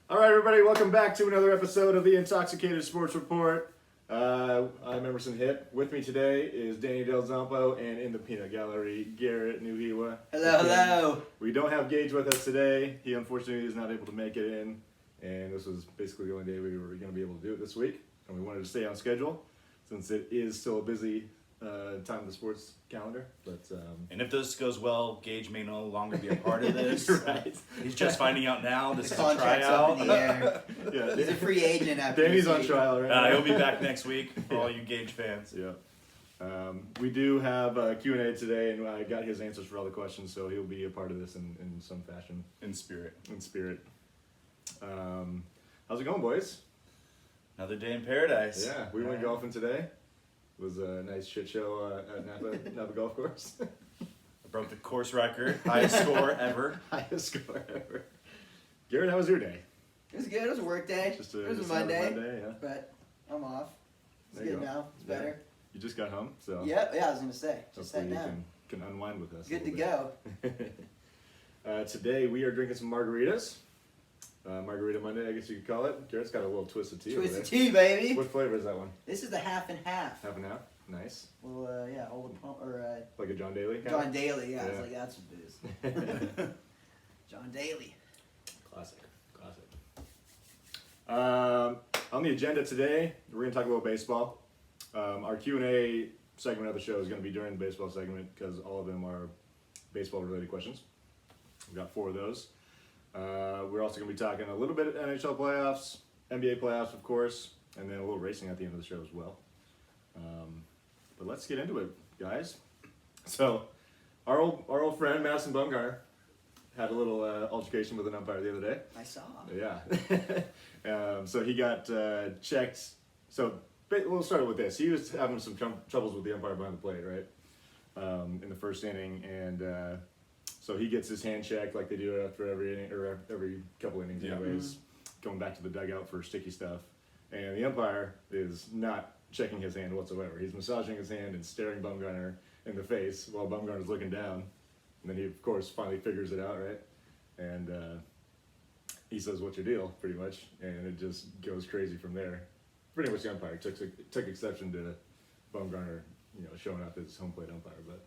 All right, everybody, welcome back to another episode of the Intoxicated Sports Report. I'm Emerson Hitt. With me today is Danny Del Zampo, and in the peanut gallery, Garrett Nuhiwa. Hello. We don't have Gage with us today. He unfortunately is not able to make it in, and this was basically the only day we were going to be able to do it this week. And we wanted to stay on schedule since it is still a busy time of the sports calendar. But and if this goes well, Gage may no longer be a part of this. Right. He's just finding out now. This The is a contract's up in tryout. the air. yeah, He's a free agent after Danny's this on week. trial right now. He'll be back next week for all you Gage fans. Yeah. We do have a Q&A today, and I got his answers for all the questions, so he'll be a part of this in some fashion. In spirit. In spirit. How's it going, boys? Another day in paradise. Yeah, we went golfing today. It was a nice shit show at Napa Golf Course. I broke the course record. Highest score ever. Highest score ever. Garrett, how was your day? It was good. It was a work day. Just it was just a Monday, Monday, yeah. but I'm off. It's There you good go. now. It's Yeah. better. You just got home, so Yep. Yeah, I was gonna say. Just hopefully sat you down. can unwind with us. a Good to little go. bit. Today we are drinking some margaritas. Margarita Monday, I guess you could call it. Garrett's got a little twist of tea over Twisted there. tea, baby. What flavor is that one? This is the half and half. Half and half? Nice. Well, yeah, old pump or Like a John Daly kind John Daly. Yeah, I was Yeah. like, that's what it is. John Daly. Classic. On the agenda today, we're going to talk about baseball. Our Q&A segment of the show is going to be during the baseball segment because all of them are baseball-related questions. We've got 4 of those. We're also going to be talking a little bit of NHL playoffs, NBA playoffs, of course, and then a little racing at the end of the show as well. But let's get into it, guys. So, our old friend Madison Bumgarner had a little altercation with an umpire the other day. I saw. Yeah. So he got checked. So we'll start with this. He was having some troubles with the umpire behind the plate, right? In the first inning, and so he gets his hand checked like they do after every inning or every couple innings, Yeah. anyways. Going back to the dugout for sticky stuff, and the umpire is not checking his hand whatsoever. He's massaging his hand and staring Bumgarner in the face while Bumgarner's looking down. And then he, of course, finally figures it out, right? And he says, "What's your deal?" pretty much. And it just goes crazy from there. Pretty much the umpire took exception to Bumgarner, showing up as home plate umpire. But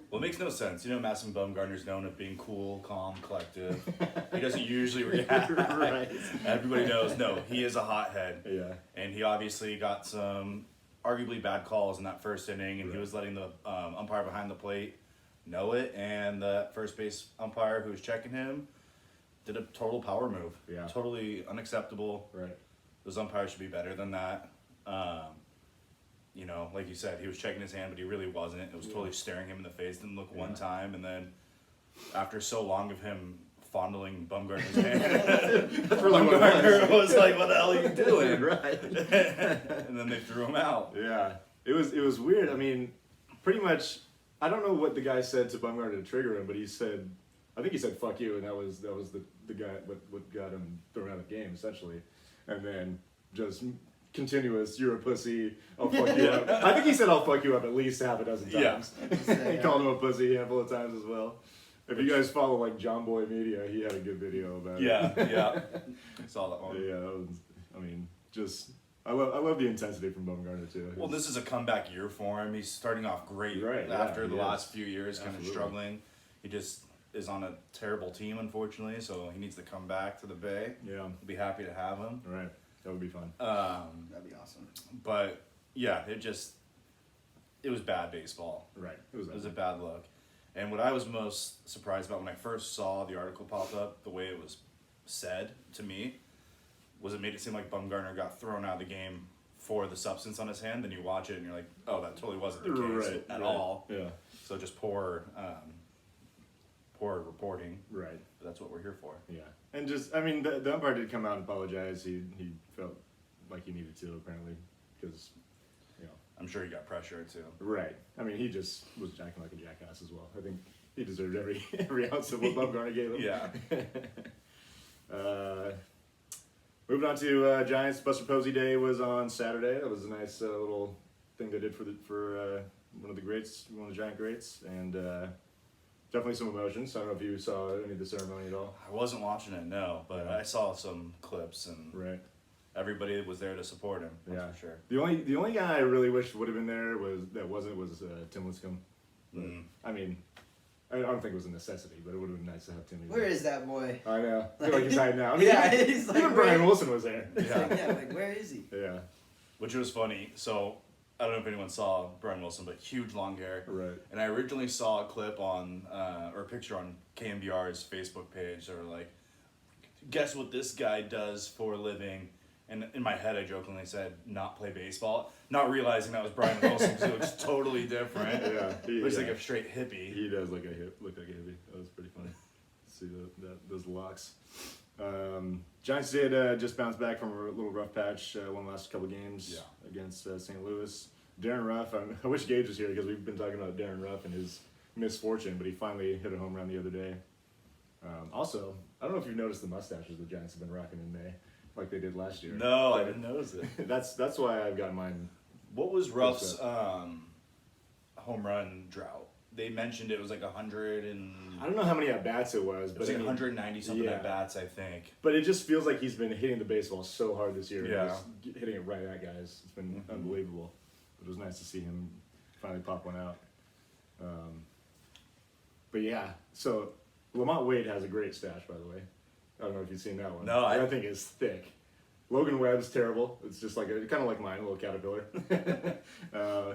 Well, it makes no sense. Madison Bumgarner's known as being cool, calm, collective. He doesn't usually react. Right. Everybody knows, no, he is a hothead. yeah, And he obviously got some arguably bad calls in that first inning, and he Right. was letting the umpire behind the plate know it, and the first base umpire who was checking him did a total power move. Yeah. Totally unacceptable. right. Those umpires should be better than that. Like you said, he was checking his hand, but he really wasn't. It was totally staring him in the face. Didn't look one Yeah. time, and then after so long of him fondling Bumgarner's hand, Bumgarner was like, "What the hell are you doing?" right. And then they threw him out. Yeah, it was weird. I mean, pretty much, I don't know what the guy said to Bumgarner to trigger him, but I think he said "fuck you," and that was the guy what got him thrown out of the game essentially, and then just continuous "you're a pussy, I'll fuck you up." I think he said "I'll fuck you up" at least half a dozen Yeah. times. He called him a pussy a handful of times as well. If you guys follow like John Boy Media, he had a good video about it. Yeah. I saw that one. Yeah, that was, I mean, just I love the intensity from Bumgarner too. Well, this is a comeback year for him. He's starting off great Right, after yeah, the he last is. few years, kind of Absolutely. struggling. He just is on a terrible team, unfortunately, so he needs to come back to the Bay. Yeah, We'll be happy to have him. right. That would be fun. That'd be awesome. But yeah, it was bad baseball. Right. It was a bad look. And what I was most surprised about when I first saw the article pop up, the way it was said to me, was it made it seem like Bumgarner got thrown out of the game for the substance on his hand. Then you watch it and you're like, oh, that totally wasn't the case at all. Yeah. So just poor reporting. Right. But that's what we're here for. Yeah. And just, I mean, the umpire did come out and apologize. He felt like he needed to, apparently, because, I'm sure he got pressure too. Right. I mean, he just was acting like a jackass as well. I think he deserved every ounce of what Bumgarner gave him. Yeah. Moving on to Giants. Buster Posey Day was on Saturday. That was a nice little thing they did for one of the greats, one of the Giant greats, and definitely some emotions. I don't know if you saw any of the ceremony at all. I wasn't watching it, no, but Yeah. I saw some clips and Right. everybody was there to support him. That's Yeah. for sure. The only guy I really wish would have been there was Tim Lincecum. But, Mm. I mean, I don't think it was a necessity, but it would have been nice to have Timmy. Where is that boy? I know. I feel like he's hiding out. I mean, Yeah, even, he's like, even where- Brian Wilson was there. It's Yeah. like, yeah, like where is he? Yeah. Which was funny. So I don't know if anyone saw Brian Wilson, but huge long hair. Right. And I originally saw a clip on, or a picture on KMBR's Facebook page. They were like, guess what this guy does for a living? And in my head, I jokingly said, not play baseball. Not realizing that was Brian Wilson because he looks totally different. Yeah. Looks like a straight hippie. He does look like a hippie. That was pretty funny. See those locks. Giants did just bounce back from a little rough patch. Won the last couple games against St. Louis. Darren Ruff. I wish Gage was here because we've been talking about Darren Ruff and his misfortune, but he finally hit a home run the other day. Also, I don't know if you've noticed the mustaches the Giants have been rocking in May, like they did last year. No, I didn't notice it. That's why I've got mine. What was Ruff's home run drought? They mentioned it was like 100 and I don't know how many at bats it was, it but was like I mean, 190 something yeah. at bats, I think. But it just feels like he's been hitting the baseball so hard this year. Yeah. Just hitting it right at guys. It's been unbelievable. But it was nice to see him finally pop one out. But yeah, so Lamont Wade has a great stash, by the way. I don't know if you've seen that one. No, that thing is thick. Logan Webb's terrible. It's just like kind of like mine, a little caterpillar.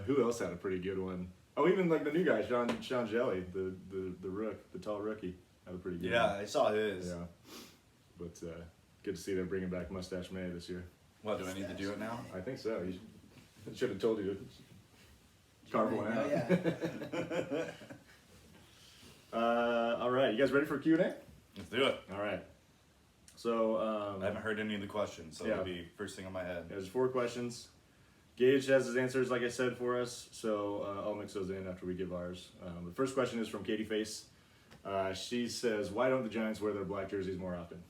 Who else had a pretty good one? Oh, even like the new guy, Sean Jelly, the tall rookie, had a pretty good one. Yeah, I saw his. Yeah. But good to see they're bringing back Mustache May this year. What, do I need to do it now? I think so. You should have told you to carve one out. Oh, yeah. All right, you guys ready for Q&A? Let's do it. All right. So I haven't heard any of the questions, so Yeah. it'll be first thing on my head. there's 4 questions. Gage has his answers, like I said, for us. So I'll mix those in after we give ours. The first question is from Katie Face. She says, "Why don't the Giants wear their black jerseys more often?"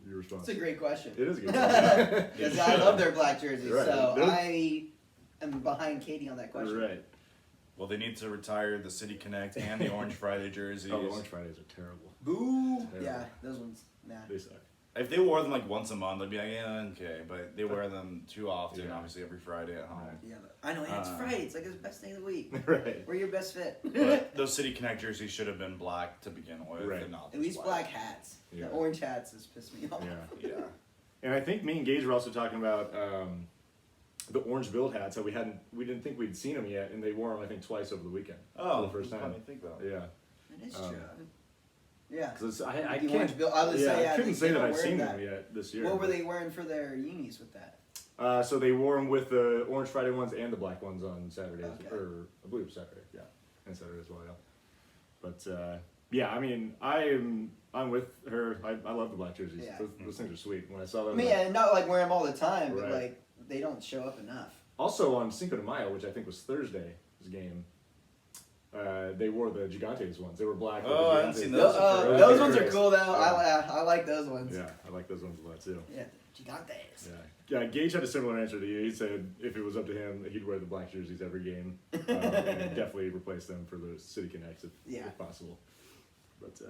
Your response? It's a great question. It is a good question. Because I love their black jerseys, Right. so They're- I am behind Katie on that question. Right. Well, they need to retire the City Connect and the Orange Friday jerseys. Oh, the Orange Fridays are terrible. Boo! Terrible. Yeah, those ones. Nah. They suck. If they wore them like once a month, I'd be like, yeah, okay. But they wear them too often, Yeah. obviously every Friday at home. Yeah, but I know, and it's Friday. It's like the best day of the week. Right. We're your best fit. But those City Connect jerseys should have been black to begin with, Right. and not At just least black hats. Yeah. The orange hats has pissed me off. Yeah. Yeah. And I think me and Gage were also talking about the orange build hats that we didn't think we'd seen them yet, and they wore them I think twice over the weekend. Oh, for the first that's time. funny to think about. Yeah. It is Um, true. Yeah. Because I The can't. orange bill. I would yeah, say, yeah, I couldn't they say that don't I've wear seen that. them yet this year. What were they wearing for their unis with that? So they wore them with the Orange Friday ones and the black ones on Saturdays, Okay. or I believe it was Saturday, yeah, and Saturday as well, yeah. But yeah, I mean, I'm with her. I love the black jerseys. Yeah. Those things are sweet. When I saw I them, mean, yeah, not like wear them all the time, but Right. like they don't show up enough. also on Cinco de Mayo, which I think was Thursday's game, they wore the Gigantes ones. They were black. with Oh, the I haven't Gigantes. seen Those, Those those ones are cool though. Yeah. I like those ones. Yeah, I like those ones a lot too. Yeah, Gigantes. Yeah, Gage had a similar answer to you. He said if it was up to him, he'd wear the black jerseys every game, and definitely replace them for the City Connects if possible. But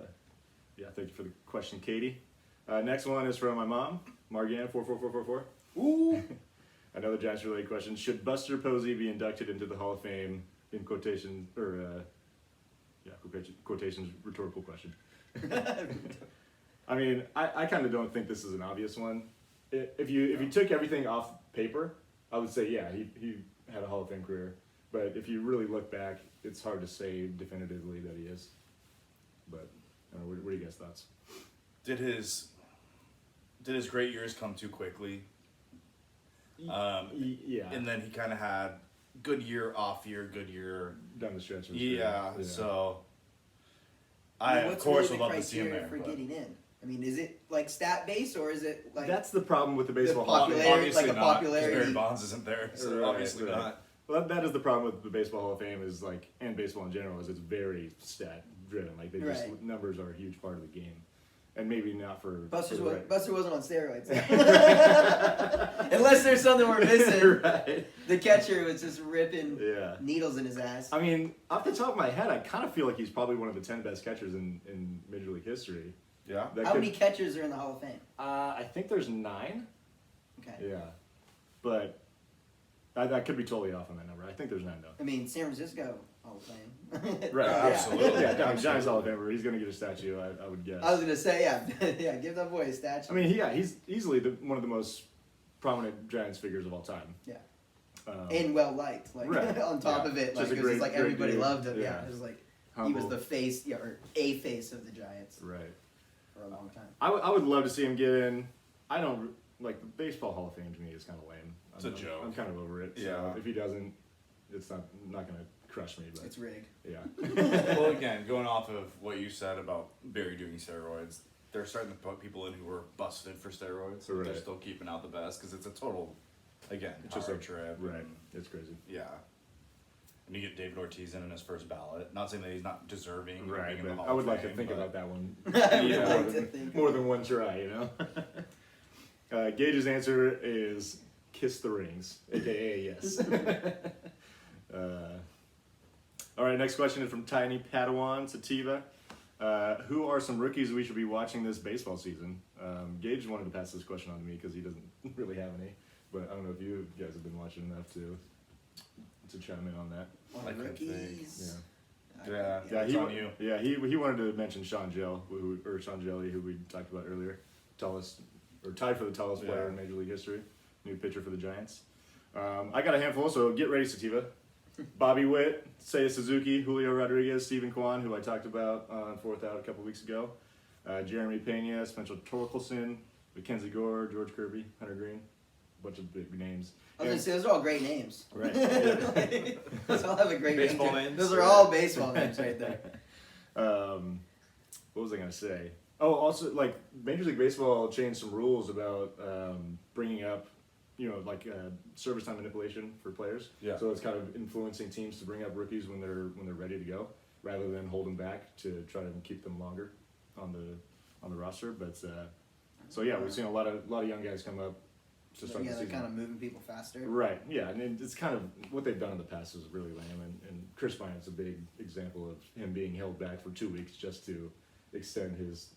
yeah, thank you for the question, Katie. Next one is from my mom, Margan 44444. Ooh. Another Giants related question: should Buster Posey be inducted into the Hall of Fame? In quotation or quotations, rhetorical question. I mean, I kind of don't think this is an obvious one. If you took everything off paper, I would say yeah, he had a Hall of Fame career. But if you really look back, it's hard to say definitively that he is. But I don't know, what are you guys' thoughts? Did his great years come too quickly? Yeah, And then he kind of had good year, off year, good year. down the stretch. of his Yeah, career. so I mean, of what's course really would the love to see him criteria there. for but- getting in? I mean, is it like stat based or is it like That's the problem with the baseball Hall of Fame. popularity- Obviously like a not, 'cause popularity? Barry Bonds isn't there, so Right, obviously right. not. Well, that is the problem with the Baseball Hall of Fame is and baseball in general is it's very stat driven. Like numbers are a huge part of the game. and maybe not for Buster for the right- Buster wasn't on steroids. Unless there's something we're missing. Right. The catcher was just ripping Yeah. needles in his ass. I mean, off the top of my head, I kind of feel like he's probably one of the 10 best catchers in Major League history. Yeah. That How could- many catchers are in the Hall of Fame? I think there's 9. Okay. Yeah, but I could be totally off on that number. I think there's 9 though. I mean, San Francisco Hall of Fame. Right. Yeah, absolutely. Yeah, Giants Absolutely. Hall of Famer. He's gonna get a statue. I would guess. I was gonna say, yeah, yeah, give that boy a statue. I mean, he's easily one of the most prominent Giants figures of all time. Yeah. And and well liked, like Right. on top Yeah. of it, Just like a it was great- like great everybody dude. loved him. Yeah, Yeah. it was like he humble. was the face, yeah, or a face of the Giants Right. for a long time. I would love to see him get in. I don't like the baseball Hall of Fame. To me is kind of lame. It's a joke. I'm kind of over it. So Yeah. if he doesn't, it's not gonna crush me. But It's rigged. yeah. Well, again, going off of what you said about Barry doing steroids, they're starting to put people in who were busted for steroids. But they're Right. still keeping out the best because it's a total, again, It's power just a trip. Right. and- It's crazy. yeah. And you get David Ortiz in his first ballot. Not saying that he's not deserving. of Right. being in the But Hall I would of like to Fame, think but- about that one. I would Yeah. like more to than, think more than one try, you know. Gage's answer is kiss the rings, aka yes. All right, next question is from Tiny Padawan Sativa. Who are some rookies we should be watching this baseball season? Gage wanted to pass this question on to me because he doesn't really have any, but I don't know if you guys have been watching enough to chime in on that. On I could think, rookies. Yeah. Yeah, It's on you. Yeah, he wanted to mention Sean Gell, Sean Jelly, who we talked about earlier, tallest or tied for the tallest player Yeah. in Major League history, new pitcher for the Giants. I got a handful, so get ready, Sativa. Bobby Witt, Seiya Suzuki, Julio Rodriguez, Stephen Kwan, who I talked about on Fourth Out a couple weeks ago, Jeremy Pena, Spencer Torkelson, Mackenzie Gore, George Kirby, Hunter Green, a bunch of big names. I was gonna say those are all great names. Right. Those all have a great Baseball name. names? Those are all baseball names right there. What was I gonna say? Oh, also like Major League Baseball changed some rules about bringing up, like service time manipulation for players. Yeah. So it's kind of influencing teams to bring up rookies when they're ready to go, rather than hold them back to try to keep them longer on the roster. But so yeah, we've seen a lot of young guys come up to start Yeah, the they're season. kind of moving people faster. Right. Yeah, and it's kind of what they've done in the past is really lame, and Chris Bryant's a big example of him being held back for 2 weeks just to extend his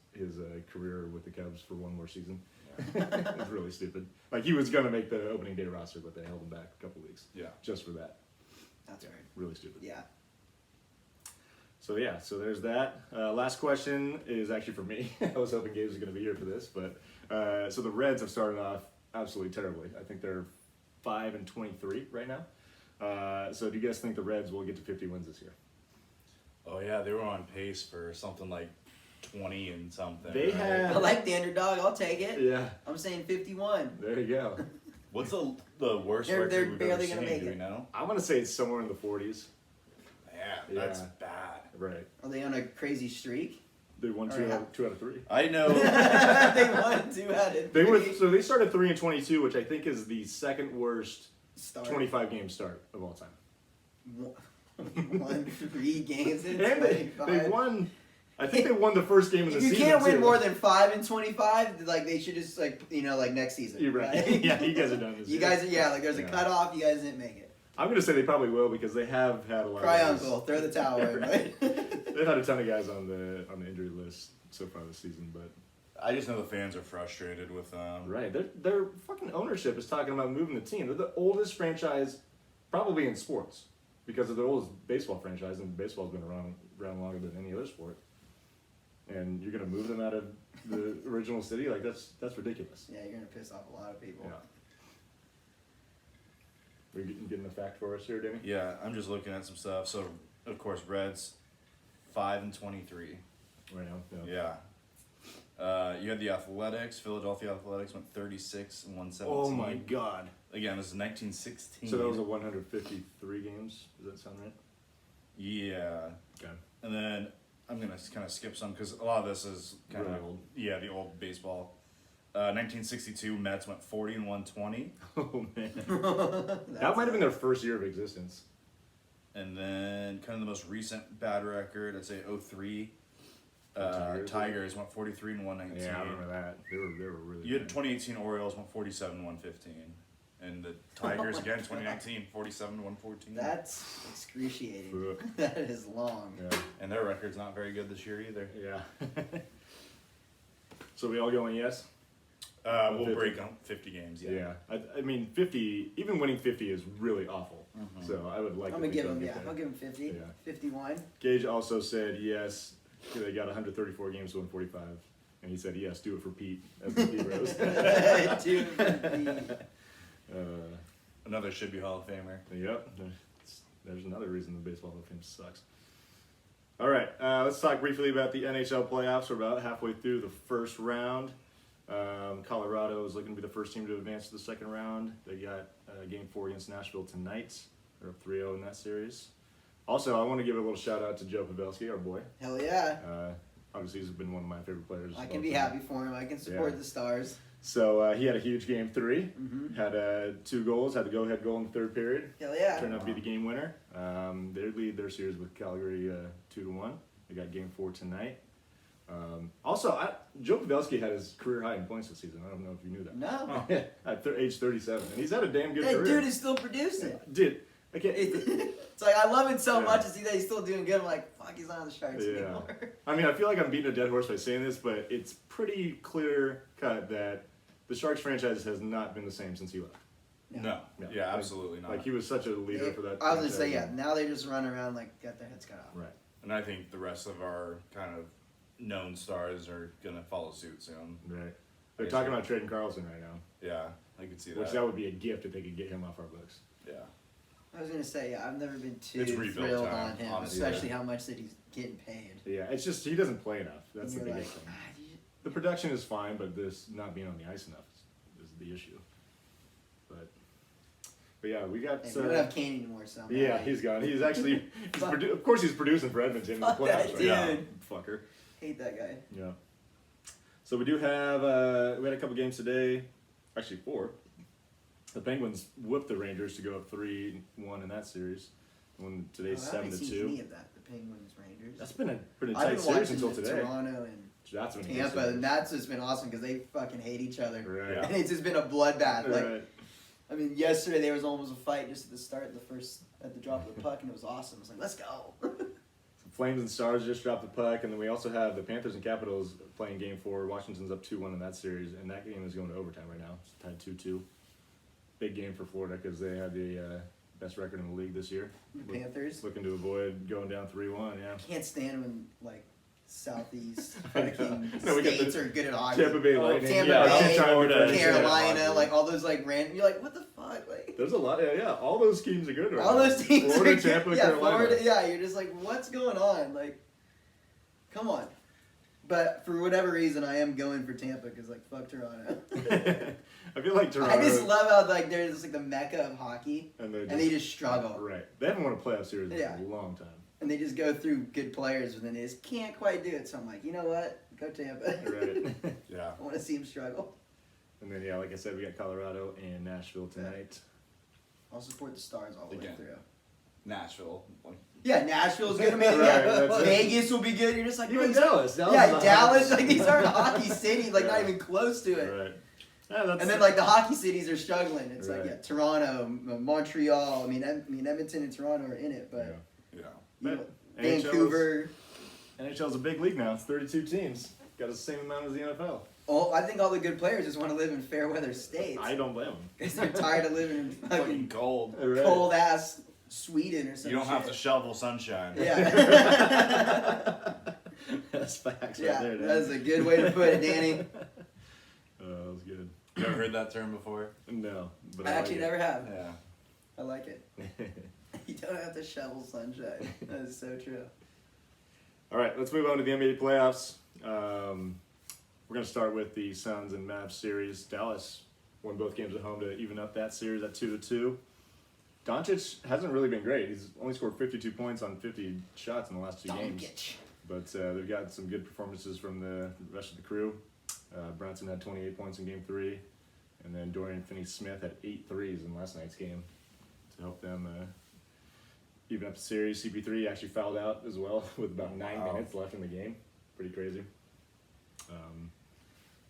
career with the Cubs for one more season. It's really stupid. Like he was gonna make the opening day roster, but they held him back a couple weeks Yeah. just for that. That's right. Really stupid. Yeah. So yeah, so there's that. Last question is actually for me. I was hoping Gabe was gonna be here for this, but so the Reds have started off absolutely terribly. I think they're 5-23 right now. So do you guys think the Reds will get to 50 wins this year? Oh yeah, they were on pace for something like 20 and something. They right? had- I like the underdog. I'll take it. Yeah, I'm saying 51. there you go. What's the worst They're record we've barely ever gonna seen? make Do we it. know? I want to say it's somewhere in the 40s. Man, that's Yeah. bad. Right. Are they on a crazy streak? They won Or two yeah. out of 3. I know. They won 2 out of 3. They started 3-22, which I think is the second worst Start. 25 game start of all time. Won 3 games in And 25. they won. I think they won the first game of the If you season. can't win too. more than 5 in 25, like they should just like next season. You're right. Yeah, you guys are done this You year. guys are like there's a Yeah. cutoff. You guys didn't make it. I'm gonna say they probably will because they have had a lot. Cry of guys- uncle, throw the towel in. Right? They've had a ton of guys on the injury list so far this season, but I just know the fans are frustrated with them. right, their fucking ownership is talking about moving the team. They're the oldest franchise, probably in sports, because they're the oldest baseball franchise, and baseball's been around longer than any other sport. And you're gonna move them out of the original city? Like that's ridiculous. Yeah, you're gonna piss off a lot of people. Yeah. Are you getting a fact for us here, Danny? Yeah, I'm just looking at some stuff. So, of course, Reds 5-23. Right now. Yeah. You had the Athletics. Philadelphia Athletics went 36-117. Oh my God. Again, this is 1916. So that was a 153 games. Does that sound right? Yeah. Okay. And then I'm gonna kind of skip some because a lot of this is kind Really of old. Yeah, the old baseball. 1962 Mets went 40-120, Oh man. That might have been their first year of existence. and then kind of the most recent bad record, I'd say 03. Tigers went 43 and 119. Yeah, I remember that. They were really. You had good. 2018 Orioles went 47 and 115. And the Tigers again 2019 47 and 114. That's excruciating. Ugh. That is long. Yeah. And their record's not very good this year either. Yeah. So we all going yes? We'll 50. break them 50 games. Yeah. I mean, 50. Even winning 50 is really awful. Mhm. So I would like. I'm to gonna think give him, they'll yeah, get there. I'll give him 50. Yeah. 51. Gage also said yes. They got 134 games to win 45, and he said yes. Do it for Pete as the Pete Rose. Dude, Another should be Hall of Famer. Yep. There's another reason the Baseball Hall of Fame sucks. All right, let's talk briefly about the NHL playoffs. We're about halfway through the first round. Colorado is looking to be the first team to advance to the second round. They got Game 4 against Nashville tonight. They're up 3-0 in that series. Also, I want to give a little shout out to Joe Pavelski, our boy. hell yeah. Obviously, he's been one of my favorite players. I of can all be time. happy for him. I can support Yeah. the Stars. So he had a huge Game 3. Mm-hmm. Had 2 goals. Had the go-ahead goal in the third period. Hell yeah. Turned out to be the game winner. They lead their series with Calgary 2-1. They got Game 4 tonight. Also, Joe Pavelski had his career high in points this season. I don't know if you knew that. No. At age 37, and he's had a damn good That career. dude is still producing. Dude, okay. It's like, I love it so Yeah. much to see that he's still doing good. I'm like, fuck, he's not on the Sharks Yeah. anymore. I mean, I feel like I'm beating a dead horse by saying this, but it's pretty clear cut that the Sharks franchise has not been the same since he left. No. No. Yeah, Like- absolutely not. Like he was such a leader for that. I was gonna say, yeah. franchise. Now they just run around like got their heads cut off. Right. And I think the rest of our kind of known stars are gonna follow suit soon. Right. They're guess talking so. about trading Carlson right now, Yeah, I could see which that. that would be a gift if they could get him off our books. Yeah. I was gonna say, yeah, I've never been too It's rebuild thrilled time, on him, honestly. especially how much that he's getting paid. Yeah, it's just he doesn't play enough. That's And the you're biggest like, thing. "Ah, you- The production is fine, but this not being on the ice enough is the issue. But yeah, we got. hey, we don't have Kane anymore, so. I'm Yeah, not- he's gone. He's actually. Fuck. Of course, he's producing for Edmonton in the Fuck that playoffs right now. dude. Fucker. hate that guy. Yeah. So we do have. We had a couple games today. Actually, 4. The Penguins whipped the Rangers to go up 3-1 in that series. When today's I haven't seen 7-2. any of that. The Penguins, Rangers. That's been a pretty I've tight been series watching until the today. Toronto and That's been a good Tampa, series. and that's just been awesome because they fucking hate each other. Right. Yeah. And it's just been a bloodbath. Like, Right. I mean, yesterday there was almost a fight just at the start, at the drop of the puck, and it was awesome. I was like, let's go. Flames and Stars just dropped the puck, and then we also have the Panthers and Capitals playing Game 4. Washington's up 2-1 in that series, and that game is going to overtime right now. It's tied 2-2. Big game for Florida because they had the best record in the league this year. The Panthers. Looking to avoid going down 3-1, yeah. Can't stand when like Southeast I know. fucking No, we got states the are good at hockey. Tampa Bay Oh, Lightning. Tampa yeah, Bay, I keep trying to Florida, refer to it. Carolina, Yeah. like all those like random. You're like, what the fuck? Like There's a lot, yeah. All those teams are good right all now. those teams. Florida, are good. Tampa, yeah, Carolina. Florida. Yeah, you're just like, what's going on? Like, come on. But for whatever reason, I am going for Tampa because like fuck Toronto. I feel like Toronto. I just love how like they're just like the mecca of hockey, and and they just struggle. Right. They haven't won a playoff series in Yeah. a long time. And they just go through good players, but then they just can't quite do it. So I'm like, you know what? Go Tampa. Right. Yeah. I want to see them struggle. And then, yeah, like I said, we got Colorado and Nashville tonight. I'll support the Stars all the way Again. through. Nashville. Like, Yeah, Nashville's good. I mean, Right, yeah, that's it. Vegas will be good. You're just like, Even these- Dallas. yeah, Dallas. Like these aren't hockey cities. Like not Yeah. even close to it. Right. Yeah, that's, And then like the hockey cities are struggling. It's Right. like yeah, Toronto, Montreal. I mean, Edmonton and Toronto are in it, but yeah. you know, But NHL's Vancouver. NHL's a big league now. It's 32 teams. Got the same amount as the NFL. Oh, I think all the good players just want to live in fair weather states I don't blame them. because they're tired of living in Fucking fucking cold. cold ass Sweden or something. You don't have to shovel sunshine. Yeah. That's facts Yeah, right there. Dan. that's a good way to put it, Danny. That was good. You ever heard that term before? No, but I like actually it. never have. Yeah. I like it. You don't have to shovel sunshine. That is so true. All right, let's move on to the NBA playoffs. We're going to start with the Suns and Mavs series. Dallas won both games at home to even up that series at 2-2. Doncic hasn't really been great. He's only scored 52 points on 50 shots in the last 2 games. Doncic. But they've got some good performances from the rest of the crew. Brunson had 28 points in Game 3. And then Dorian Finney-Smith had 8 threes in last night's game to help them even up the series. CP3 actually fouled out as well with about 9 Wow. minutes left in the game. pretty crazy.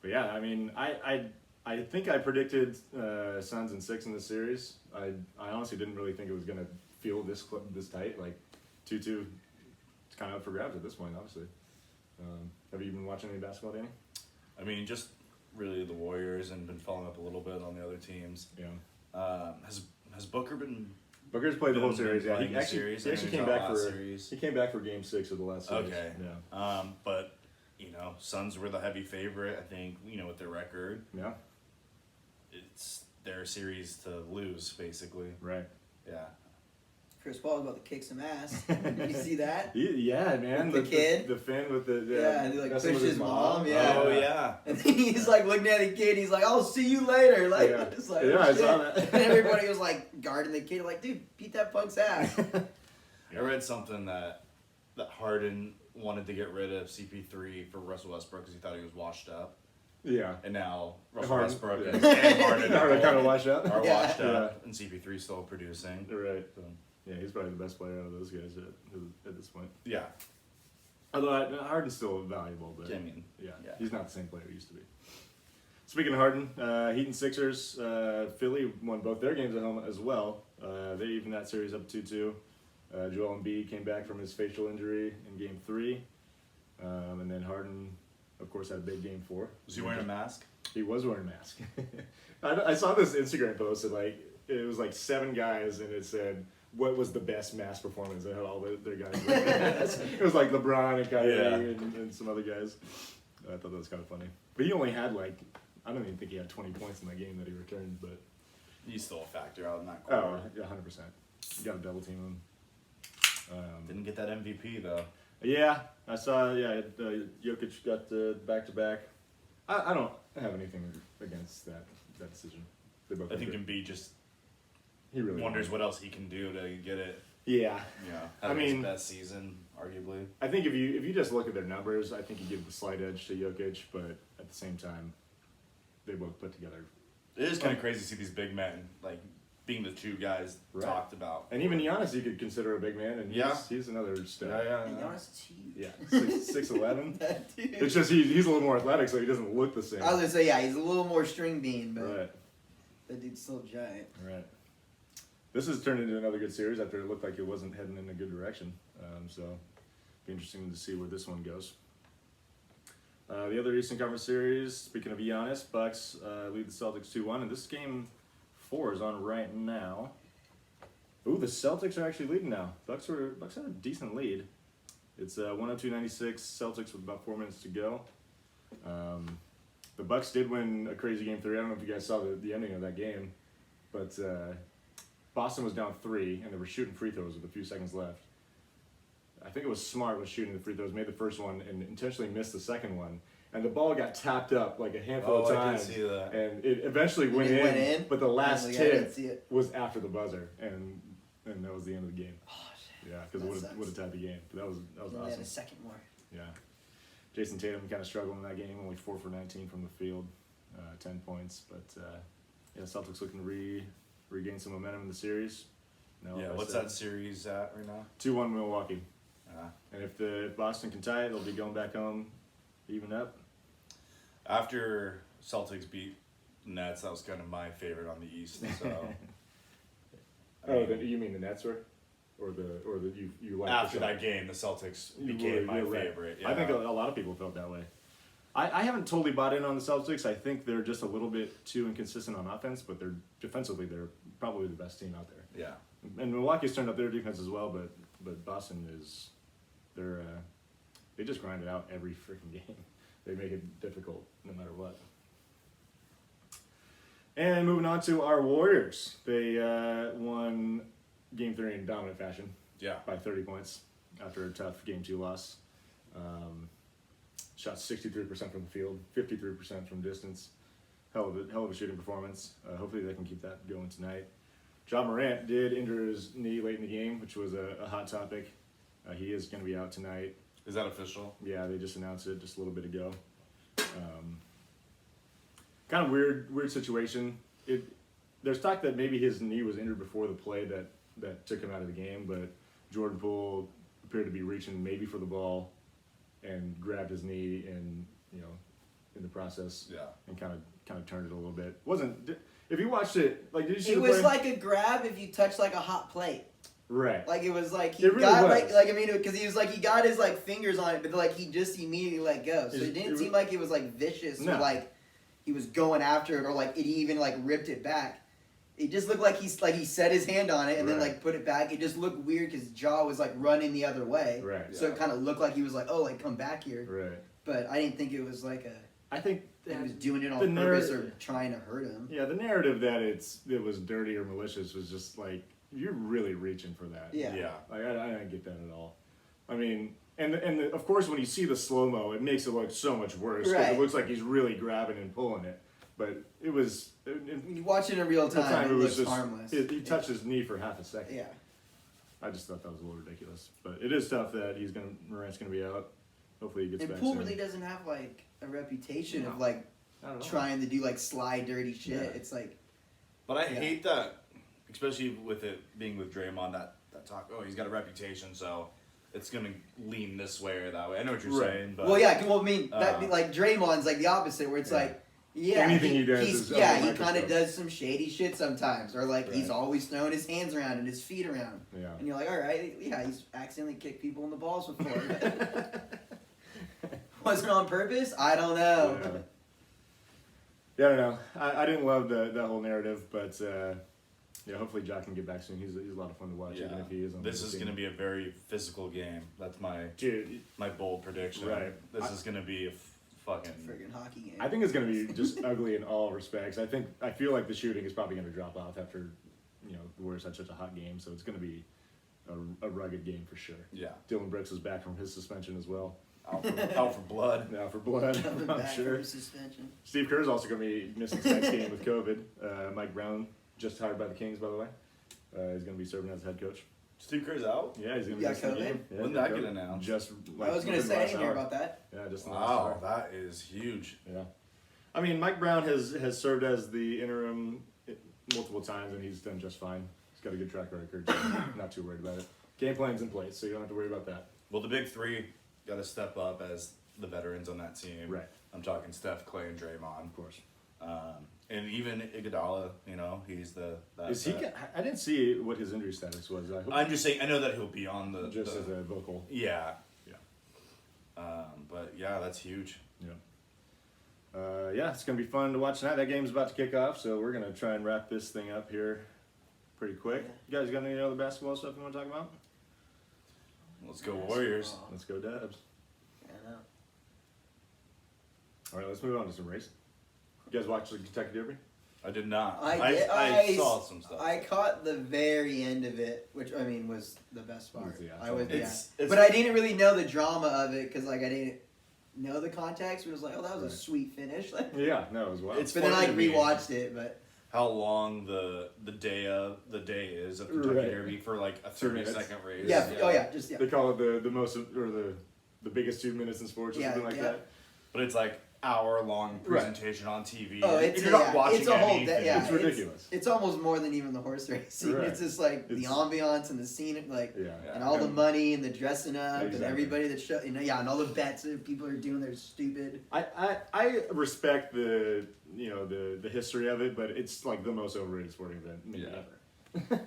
But yeah, I mean, I think I predicted Suns in 6 in this series. I honestly didn't really think it was gonna feel this tight. Like 2-2, it's kind of up for grabs at this point, obviously. Have you been watching any basketball, Danny? I mean, just really the Warriors and been following up a little bit on the other teams. Yeah. Has Booker been? Booker's played the whole been series. Yeah, playing he the actually, series? he I actually mean, came not back last for series. he came back for Game 6 of the last series. Okay. Yeah. But you know, Suns were the heavy favorite. I think with their record, Yeah. it's their series to lose basically. Right. Yeah. Chris Paul's about to kick some ass. Did you see that? Yeah, man. With the kid? the fin with the Yeah, and he, like, messing with pushed his mom, yeah. Oh yeah. And then he's like looking at the kid. He's like, "I'll see you later." Like, Yeah. just like, Yeah, oh, I shit. saw that. And everybody was like guarding the kid. Like, dude, beat that punk's ass. I read something that Harden wanted to get rid of CP3 for Russell Westbrook because he thought he was washed up, Yeah. and now Russell Harden, Westbrook yeah. and Harden Are they are kind of washed up? Yeah. washed up, and CP3 still producing. Right. So, Yeah, he's probably the best player out of those guys at this point. yeah, Although Harden's still valuable, but I mean, yeah, yeah. he's not the same player he used to be. Speaking of Harden, Heat and Sixers, Philly won both their games at home as well. They evened that series up 2-2. Joel Embiid came back from his facial injury in Game 3, and then Harden, of course, had a big Game 4. Was he wearing a mask? He was wearing a mask. I saw this Instagram post, and like it was like 7 guys, and it said, "What was the best mask performance?" They had all their guys. wearing masks. It was like LeBron and Kyrie Yeah. and some other guys. I thought that was kind of funny. But he only had like, I don't even think he had 20 points in that game that he returned. But He's still a factor out in that oh, quarter. yeah, 100%. You got to double team him. Didn't get that MVP though. Yeah, I saw. Yeah, Jokic got back to back. I don't have anything against that decision. They both I think did. Embiid just He really wonders won. what else he can do to get it. Yeah, Have I mean- his best season, arguably. I think if you just look at their numbers, I think you give the slight edge to Jokic, but at the same time, they both put together. It is kind of crazy to see these big men like being the two guys Right. talked about. And even Giannis, you could consider a big man, and Yeah. he's another step. And Giannis is huge. Yeah, 6'11". That dude. It's just he's a little more athletic, so he doesn't look the same. I was gonna say, yeah, he's a little more string bean, but Right, that dude's still giant. right. This has turned into another good series after it looked like it wasn't heading in a good direction. So, be interesting to see where this one goes. The other Eastern Conference series, speaking of Giannis, Bucks lead the Celtics 2-1, and this game 4 is on right now. Ooh, the Celtics are actually leading now. Bucks had a decent lead. It's 102-96, Celtics with about 4 minutes to go. The Bucks did win a crazy game 3. I don't know if you guys saw the ending of that game, but Boston was down 3, and they were shooting free throws with a few seconds left. I think it was Smart was shooting the free throws, made the first one, and intentionally missed the second one. And the ball got tapped up like a handful of I times. did see that. And it eventually went It in, went in? but the last I didn't tip see it. was after the buzzer, and that was the end of the game. Oh, shit. Yeah, because That it would have sucks. tied the game. But that was He only had awesome. a second more. Yeah. Jason Tatum kind of struggled in that game, only 4 for 19 from the field, 10 points. But yeah, Celtics looking to regain some momentum in the series. Now, Yeah, like I what's said, that series at right now? 2-1 Milwaukee. Uh, And if Boston can tie it, they'll be going back home, even up. after Celtics beat Nets, that was kind of my favorite on the East. So Oh, you mean the Nets were, or the you like after the that game, the Celtics You became were- my you're right. favorite. I think a Yeah. lot of people felt that way. I haven't totally bought in on the Celtics. I think they're just a little bit too inconsistent on offense, but they're defensively they're probably the best team out there. Yeah. And Milwaukee's turned up their defense as well, but Boston they just grind it out every freaking game. They make it difficult no matter what. And moving on to our Warriors, they won Game 3 in dominant fashion Yeah. by 30 points after a tough Game 2 loss. Shot 63% from the field, 53% from distance. Hell of a shooting performance. Hopefully they can keep that going tonight. Ja Morant did injure his knee late in the game, which was a hot topic. He is going to be out tonight. Is that official? Yeah, they just announced it just a little bit ago. Kind of weird situation. There's talk that maybe his knee was injured before the play that took him out of the game, but Jordan Poole appeared to be reaching maybe for the ball, and grabbed his knee and in the process Yeah. and kind of turned it a little bit. If you watched it, like did you see It the was play? like a grab if you touch like a hot plate. Right. Like it was like he It really got was. like I mean because he was like he got his like fingers on it, but like he just immediately let go. So it didn't seem like it was like vicious No. or like he was going after it or like it even like ripped it back. It just looked like he set his hand on it and then Right. like put it back. It just looked weird because jaw was like running the other way. Right. So it kind of looked like he was like, oh, like come back here. Right. But I didn't think it was like I think he was doing it the on purpose narr- or trying to hurt him. yeah, the narrative that it was dirty or malicious was just like you're really reaching for that. Yeah. Yeah. Like I don't get that at all. I mean, of course when you see the slow mo, it makes it look so much worse. 'Cause Right. It looks like he's really grabbing and pulling it, but it was. When you watch it in real At the time, it was looks just harmless. He touched his knee for half a second. Yeah. I just thought that was a little ridiculous, but it is tough that Morant's gonna be out. Hopefully he gets And back Poole soon. really doesn't have like a reputation of No. like I don't know. trying to do like sly, dirty shit. Yeah. It's like But I Yeah. hate that, especially with it being with Draymond, that talk, oh, he's got a reputation, so it's going to lean this way or that way. I know what you're Right. saying, but... well, yeah. Well, I mean, that Uh, like Draymond's like the opposite, where it's Yeah. like, yeah, Anything he does he's is yeah, under he the kind of microscope. does some shady shit sometimes, or like he's Right. always throwing his hands around and his feet around, Yeah. and you're like, all right, yeah, he's accidentally kicked people in the balls before. Was it on purpose? I don't know. Yeah. Yeah, I don't know. I didn't love that whole narrative, but yeah, hopefully Jack can get back soon. He's a lot of fun to watch, Yeah. even if he is on This the is team. going to be a very physical game. That's my Dude, bold prediction. Right. This is going to be a fucking... Friggin' hockey game. I think it's going to be just ugly in all respects. I feel like the shooting is probably going to drop off after, the Warriors had such a hot game, so it's going to be a rugged game for sure. Yeah. Dylan Brooks is back from his suspension as well. Out for blood. Now for blood, Coming I'm back sure. from suspension. Steve Kerr's also going to be missing tonight's game with COVID. Mike Brown, just hired by the Kings, by the way. He's going to be serving as head coach. Steve Kerr's out? Yeah, he's going to be Yeah, missing the COVID? game. Yeah, When he's got did that get COVID. announced? Just I was gonna within say the I last didn't hear hour. about that. Yeah, just in the last Wow, hour. that is huge. Yeah. I mean, Mike Brown has served as the interim multiple times, and he's done just fine. He's got a good track record, so not too worried about it. Game plan's in place, so you don't have to worry about that. Well, the big three got to step up as the veterans on that team. Right. I'm talking Steph, Clay, and Draymond. Of course. And even Iguodala, he's the... Is he? I didn't see what his injury status was. I hope I'm just saying, I know that he'll be on the... just as a vocal. Yeah. Yeah. But yeah, that's huge. Yeah. Yeah, it's gonna be fun to watch tonight. That game's about to kick off, so we're gonna try and wrap this thing up here pretty quick. You guys got any other basketball stuff you want to talk about? Let's go Warriors. Let's go Dubs. I know. All right, let's move on to some racing. You guys watch the Kentucky Derby? I did not. I saw some stuff. I caught the very end of it, which I mean was the best part. Yeah, I was, it's- but I didn't really know the drama of it because like I didn't know the context. But it was like, oh, that was Right. a sweet finish. Like, Yeah, no, it was wild. It's but then I funny to me rewatched it. But how long the day is of Kentucky Right. Derby for like a 2 minutes. 30-second race. yeah, oh yeah, just yeah. They call it the most or the biggest 2 minutes in sports or Yeah, something like yeah. that. But it's like hour-long presentation on TV. Oh, and it's you're not yeah, watching it's a whole anything. yeah, It's ridiculous. It's almost more than even the horse racing. Right. It's just like the It's- ambiance and the scene, like Yeah. Yeah. and all the money and the dressing up and Exactly. everybody that show, yeah, and all the bets that people are doing. They're stupid. I respect the the history of it, but it's like the most overrated sporting event maybe Yeah. ever.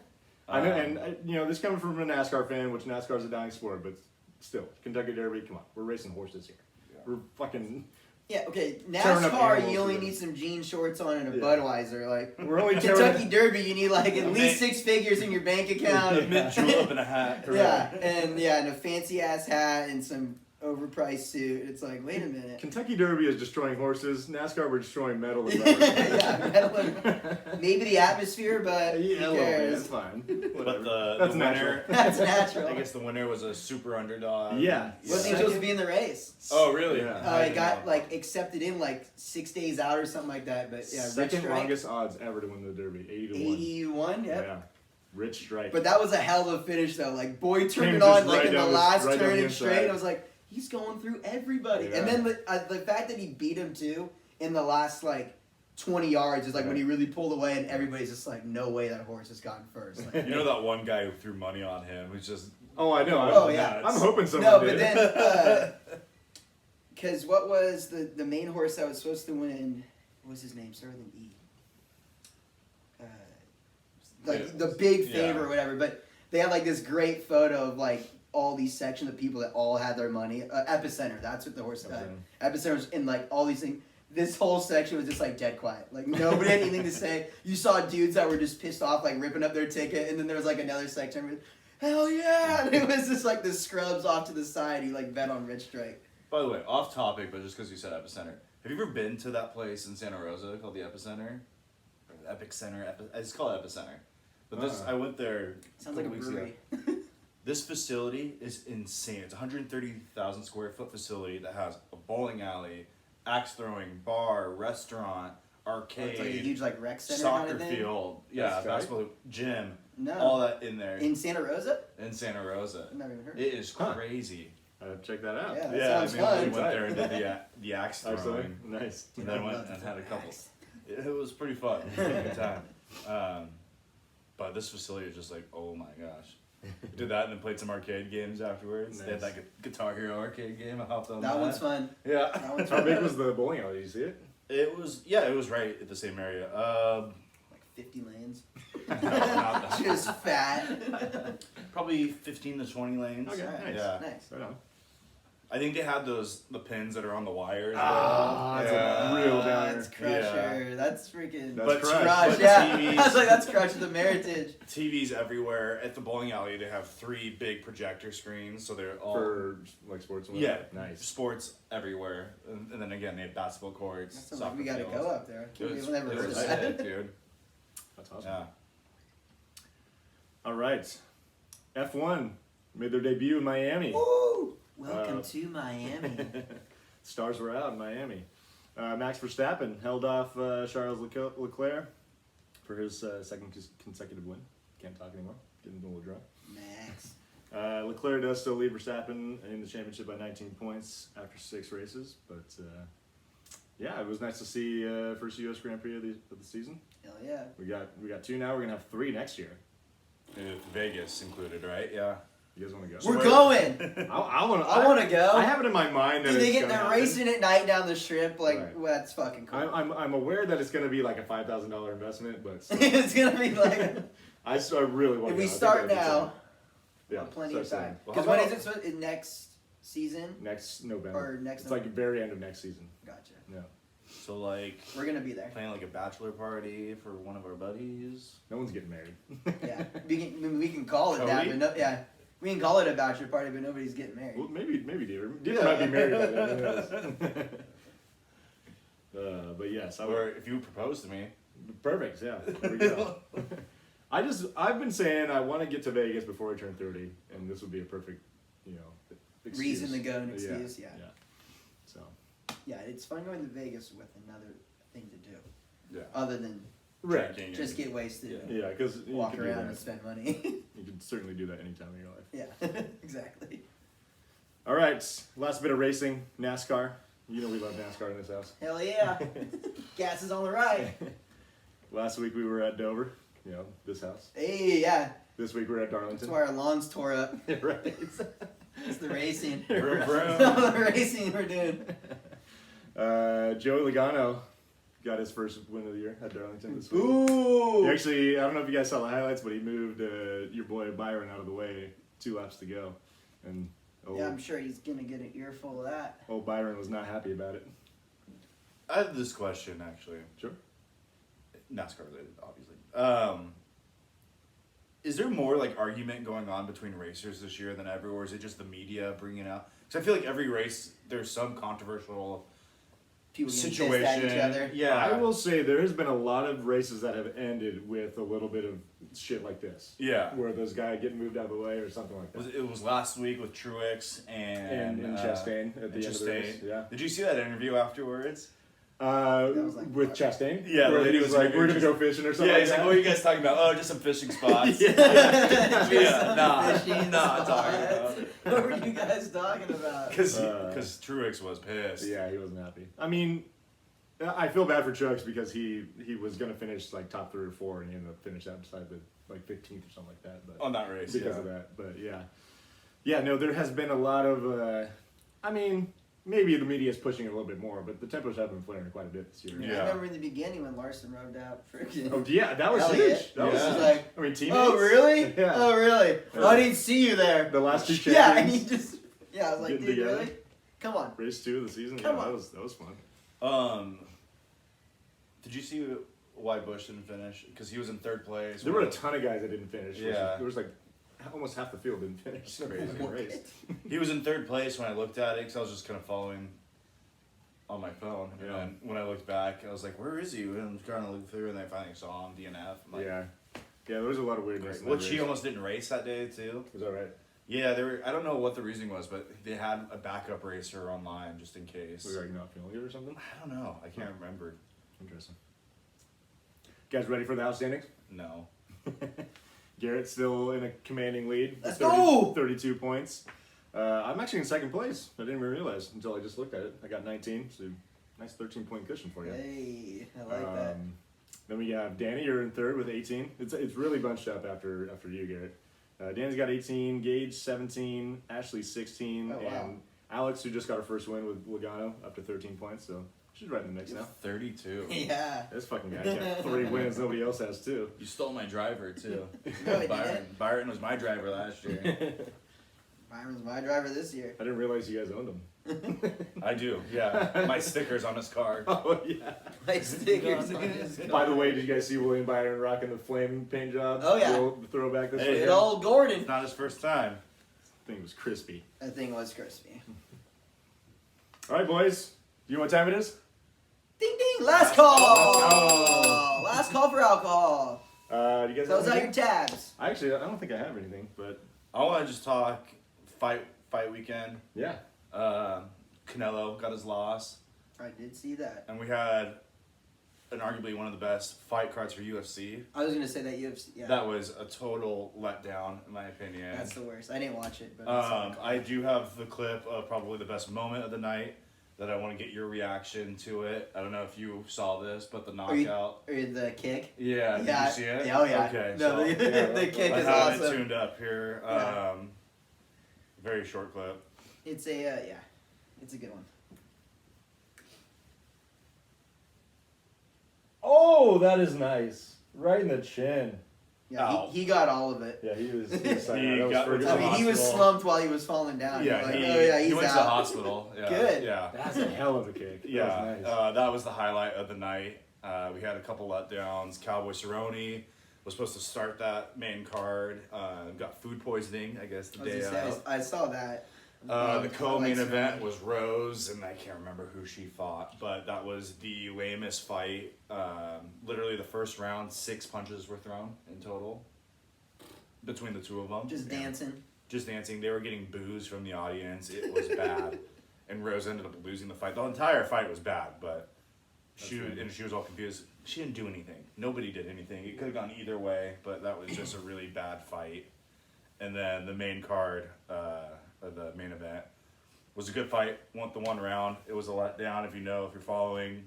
I know, and this coming from a NASCAR fan, which NASCAR is a dying sport, but still, Kentucky Derby, come on, we're racing horses here. Yeah. We're fucking. Yeah, okay. Tearing up NASCAR, animals you only for need this. some jean shorts on and a Yeah. Budweiser. Like We're only Kentucky tearing. Derby, you need like at Yeah, least man. 6 figures in your bank account. A mint julep and a hat. Yeah, and a fancy ass hat and some overpriced suit. It's like, wait a minute. Kentucky Derby is destroying horses. NASCAR, we're destroying metal and rubber. Yeah, metal and- maybe the atmosphere, but Yeah, a who little bit. cares? It's fine. But Whatever. the That's winner, That's natural. I guess the winner was a super underdog. Yeah. Wasn't even supposed to be in the race. Oh, really? Yeah. I It didn't got know. like accepted in like 6 days out or something like that. But yeah, Rich Second Strike, longest odds ever to win the Derby, 80-1. 81. Yep. Yeah, Rich Strike. But that was a hell of a finish though. Like Boyd turned Came it just on like right in the down the- last right down turn the and straight. inside. I was like, he's going through everybody. Yeah. And then the fact that he beat him too in the last like 20 yards is like when he really pulled away and everybody's just like, no way that horse has gotten first. Like, You know that one guy who threw money on him who's just... Oh, I know. Oh, yeah. I'm hoping someone no, did. but then Because what was the main horse that was supposed to win? What was his name? Started with an E. Like the big favorite or whatever. But they had like this great photo of like all these sections of people that all had their money. Epicenter. That's what the horse. Epicenter was in like all these things. This whole section was just like dead quiet. Like nobody had anything to say. You saw dudes that were just pissed off, like ripping up their ticket, and then there was like another section with, hell yeah! And it was just like the scrubs off to the side. He like bet on Rich Strike. By the way, off topic, but just because you said Epicenter, have you ever been to that place in Santa Rosa called the Epicenter? Or the Epic Center? It's called Epicenter. But this, I went there. Sounds like a weeks brewery. ago. This facility is insane. It's a 130,000 square foot facility that has a bowling alley, axe throwing, bar, restaurant, arcade, It's like a huge like rec center soccer kind of thing. field, That's tight. basketball gym, No. all that in there In Santa Rosa? in Santa Rosa. I've never even heard. It is Huh. crazy. Check that out. Yeah. That Yeah, sounds I mean, we fun. went there and did the axe Axe throwing. throwing. Nice. And then went and had a couple. It was pretty fun. It was a good time. But this facility is just like, oh my gosh. Did that and then played some arcade games afterwards. They had Nice. that Guitar Hero arcade game. I hopped on that. That one's fun. Yeah. That one's How fun. big was the bowling alley? Did you see it? It was right at the same area. Like 50 lanes. Not that. Just fat. Probably 15 to 20 lanes. Okay, Alright. nice. Yeah. Nice. Right on. I think they had the pins that are on the wires. Ah, that's a real downer. That's Crusher. That's freaking. That's But Crush. Crush, but yeah. TVs I was like, that's Crush of the Meritage. TVs everywhere. At the bowling alley, they have 3 big projector screens, so they're all For like sports and yeah, whatnot? Nice. sports everywhere, and then again they have basketball courts. That sounds soccer like we gotta fields. go up there. It was, We've never it heard was of sick, that. dude. That's awesome. Yeah. All right. F1 made their debut in Miami. Woo! Welcome Uh, to Miami. Stars were out in Miami. Max Verstappen held off Charles Leclerc for his second consecutive win. Can't talk anymore. Getting a little dry. Max. Leclerc does still lead Verstappen in the championship by 19 points after 6 races, but yeah, it was nice to see first U.S. Grand Prix of the season. Hell yeah. We got 2 now. We're gonna have 3 next year. Vegas included, right? Yeah. You guys want to go? We're going. I want to. I want to go. I have it in my mind that Dude, they it's get gonna they're happen. racing at night down the strip. Like, Right. well, that's fucking cool. I'm aware that it's gonna be like a $5,000 investment, but still, It's gonna be like I really want. if to we go. I think start that'd be now, fun. Yeah, plenty start of time. soon. Well, Because how when about- is it? So next season Next November. or next? It's like the very end of next season. Gotcha. Yeah. So like We're gonna be there. planning like a bachelor party for one of our buddies. No one's getting married. Yeah, we can call it that, Cody? but no, yeah, we can call it a bachelor party, but nobody's getting married. Well, maybe Deaver. Deaver might be married by then. Who knows? But yes, I Or would. if you propose to me, Perfect. Yeah. There we go. I've been saying I want to get to Vegas before I turn 30, and this would be a perfect, excuse. Reason to go and excuse, yeah. So. Yeah, it's fun going to Vegas with another thing to do yeah. other than Right. Drinking just and- get wasted, Yeah. Yeah, because you walk can do around that. and spend money. You can certainly do that any time in your life. Yeah, exactly. All right, last bit of racing, NASCAR. You know we love NASCAR in this house. Hell yeah, gas is on the right. Last week we were at Dover, this house. Hey, yeah, This week we're at that's Darlington. why our lawns tore up. Right. It's the racing. Vroom, vroom. The racing we're doing. Joey Logano got his first win of the year at Darlington this week. He Ooh. actually, I don't know if you guys saw the highlights, but he moved your boy Byron out of the way 2 laps to go. And Yeah, I'm sure he's gonna get an earful of that. old Byron was not happy about it. I have this question actually. Sure. NASCAR related, obviously. Is there more like argument going on between racers this year than ever, or is it just the media bringing it out? Because I feel like every race there's some controversial People getting situation. pissed at each other. Yeah, I will say there has been a lot of races that have ended with a little bit of shit like this. Yeah. Where those guys get moved out of the way or something like that. It was last week with Truex and Chastain at the end of the race. Chastain. Yeah. Did you see that interview afterwards? was like, With what? Chastain? Yeah, the where lady he was like, we're gonna just- go fishing or something. Yeah, he's like, that. what are you guys talking about? Oh, just some fishing spots. Just Yeah, nah, fishing nah, spots. talking about it. What were you guys talking about? Because Uh, Truex was pissed. Yeah, he wasn't happy. I mean, I feel bad for Truex because he was gonna finish like top 3 or 4 and he ended up finishing outside the like 15th or something like that. But On that race, because yeah. of that, but yeah, no, there has been a lot of. I mean, maybe the media is pushing it a little bit more, but the tempos have been flaring quite a bit this year. Yeah. I remember in the beginning when Larson rubbed out freaking. Oh yeah, that was Elliott. huge. That was Yeah. huge. Like, I mean, teammates. oh really? Yeah. Oh really? Yeah. I didn't see you there. The last two Yeah, and he champions. just. Yeah, I was like, Getting dude, together. really? Come on. Race 2 of the season. Come yeah, on. that was fun. Did you see why Bush didn't finish? Because he was in third place. There were a ton of guys that didn't finish. Yeah. There was like almost half the field didn't finish. It's a crazy race. He was in third place when I looked at it because I was just kind of following on my phone. And Yeah. then when I looked back, I was like, where is he? And I'm trying to look through, and then I finally saw him, DNF. I'm like, Yeah. Yeah, there was a lot of weirdness. in that Which he race. almost didn't race that day, too. Was that right? Yeah, I don't know what the reasoning was, but they had a backup racer online just in case. Was he like not feeling it or something? I don't know. I can't remember. Interesting. Guys ready for the outstandings? No. Garrett's still in a commanding lead. Let's 30 go! 32 points. I'm actually in second place. I didn't even realize until I just looked at it. I got 19, so nice 13-point cushion for you. Hey, I like that. Then we have Danny. You're in third with 18. It's really bunched up after you, Garrett. Danny's got 18, Gage 17, Ashley 16, Oh, wow. and Alex, who just got her first win with Logano, up to 13 points. So she's right in the mix now. 32. Yeah. This fucking guy got 3 wins. Nobody else has 2. You stole my driver, too. No, he Byron. didn't. Byron was my driver last year. Byron's my driver this year. I didn't realize you guys owned him. I do, yeah. My sticker's on his car. Oh yeah. My stickers on his By the way, did you guys see William Byron rocking the flame paint job? Oh, yeah. The throwback this Hey, weekend? Good old Gordon. It's not his first time. Thing was crispy. That thing was crispy. All right, boys. Do you know what time it is? Ding ding! Last call! Let's go. Last call for alcohol. Do you guys Close have out your anything? tabs. Actually, I don't think I have anything, but I want to just talk fight weekend. yeah. Canelo got his loss, I did see that. and we had an arguably one of the best fight cards for UFC. I was gonna say that UFC. Yeah. That was a total letdown, in my opinion. That's the worst. I didn't watch it, but I saw the call. I do have the clip of probably the best moment of the night that I want to get your reaction to it. I don't know if you saw this, but the Are you- knockout. Or the kick. Yeah, did Yeah. you see it? Oh yeah. Okay, No, so the kick I is have it awesome. tuned up here. Yeah. Very short clip. It's a yeah. It's a good one. Oh, that is nice. Right in the chin. Yeah, Ow. he got all of it. Yeah, he was. He that was got Ferguson. I mean, he was hospital. slumped while he was falling down. You're Yeah, like, he, oh yeah, he's he went out. to the hospital. Yeah, Good. Yeah. That's a hell of a kick. That Yeah, was nice. that was the highlight of the night. We had a couple letdowns. Cowboy Cerrone was supposed to start that main card. Got food poisoning, I guess, the I was day gonna say, out. I saw that. The co-main Highlights event around. was Rose, and I can't remember who she fought, but that was the lamest fight. Literally the first round, 6 punches were thrown in total between the two of them. Just Yeah. dancing. Just dancing. They were getting boos from the audience. It was bad, and Rose ended up losing the fight. The entire fight was bad, but she was all confused. She didn't do anything. Nobody did anything. It could have gone either way, but that was just a really bad fight. And then the main card, or the main event, was a good fight. Won the one round. It was a letdown, if you're following.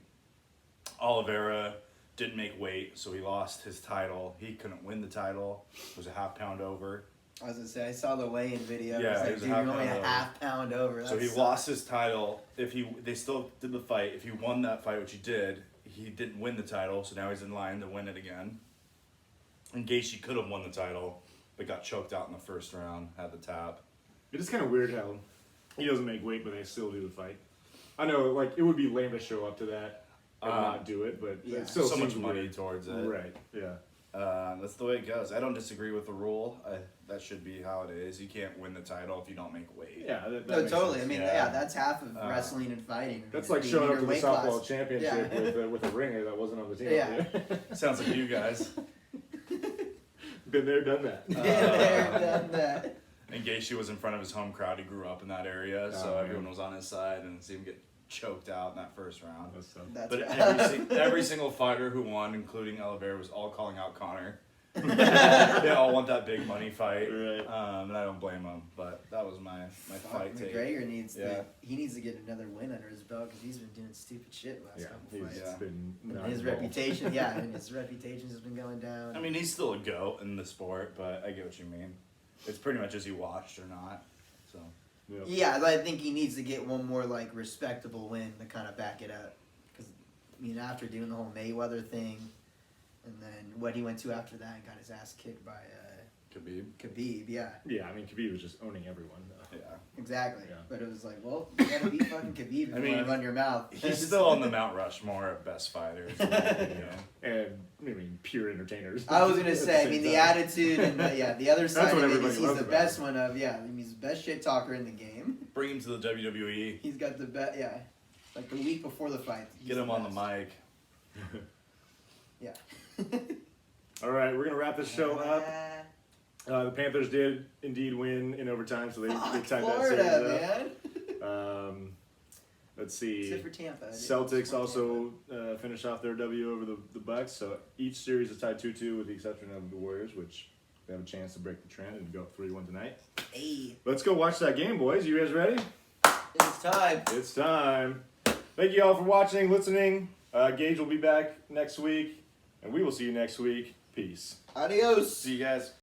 Oliveira didn't make weight, so he lost his title. He couldn't win the title. It was a half pound over. I was gonna say, I saw the weigh-in video. Yeah, It's he like, was a dude, half you're only pound a over. half pound over. So That he sucks. lost his title. They still did the fight. If he won that fight, which he did, he didn't win the title. So now he's in line to win it again. And Gaethje could have won the title, but got choked out in the first round. Had the tap. It is kind of weird how he doesn't make weight, but they still do the fight. I know, like, it would be lame to show up to that and not do it, but yeah. it still So much seems money weird. towards it. Right, yeah. That's the way it goes. I don't disagree with the rule. That should be how it is. You can't win the title if you don't make weight. Yeah, that No, makes totally. sense. I mean, Yeah. yeah, that's half of wrestling and fighting. That's like Being showing in up to your the weight softball class. championship Yeah. with a ringer that wasn't on the team. Yeah. Sounds like you guys. Been there, done that. Been there, done that. And Gaethje was in front of his home crowd. He grew up in that area, so Oh, man. everyone was on his side and see him get choked out in that first round. That's tough. That's But right. every single fighter who won, including Oliveira, was all calling out Connor. They all want that big money fight, Right. and I don't blame them. But that was my fight take. McGregor needs Yeah. to get another win under his belt because he's been doing stupid shit last Yeah, couple he's fights. Yeah. been And not his involved. reputation, yeah, and his reputation has been going down. I mean, he's still a goat in the sport, but I get what you mean. It's pretty much as you watched or not. So Yep. Yeah, I think he needs to get one more like respectable win to kind of back it up. Because I mean, after doing the whole Mayweather thing, and then what he went to after that, and got his ass kicked by Khabib. Yeah, Yeah, I mean, Khabib was just owning everyone. Yeah. exactly. Yeah. But it was like, well, you gotta beat fucking Khabib if I you mean, want to run your mouth. He's still on the Mount Rushmore of best fighters. You know? And, I mean, pure entertainers. I was gonna At the say, I same mean, the time. attitude and the other side what of it everybody is he's loves the about best him. one of he's the best shit talker in the game. Bring him to the WWE. He's got the best, like the week before the fight. he's Get him on the best. mic. Yeah. All right, we're going to wrap this show up. The Panthers did indeed win in overtime, so they tied that Florida, series up. man. Let's see. Except for Tampa. Celtics also finished off their W over the Bucks, so each series is tied 2-2 with the exception of the Warriors, which they have a chance to break the trend and go up 3-1 tonight. Hey, Let's go watch that game, boys. You guys ready? it's time. It's time. Thank you all for watching, listening. Gage will be back next week, and we will see you next week. Peace. Adios. See you guys.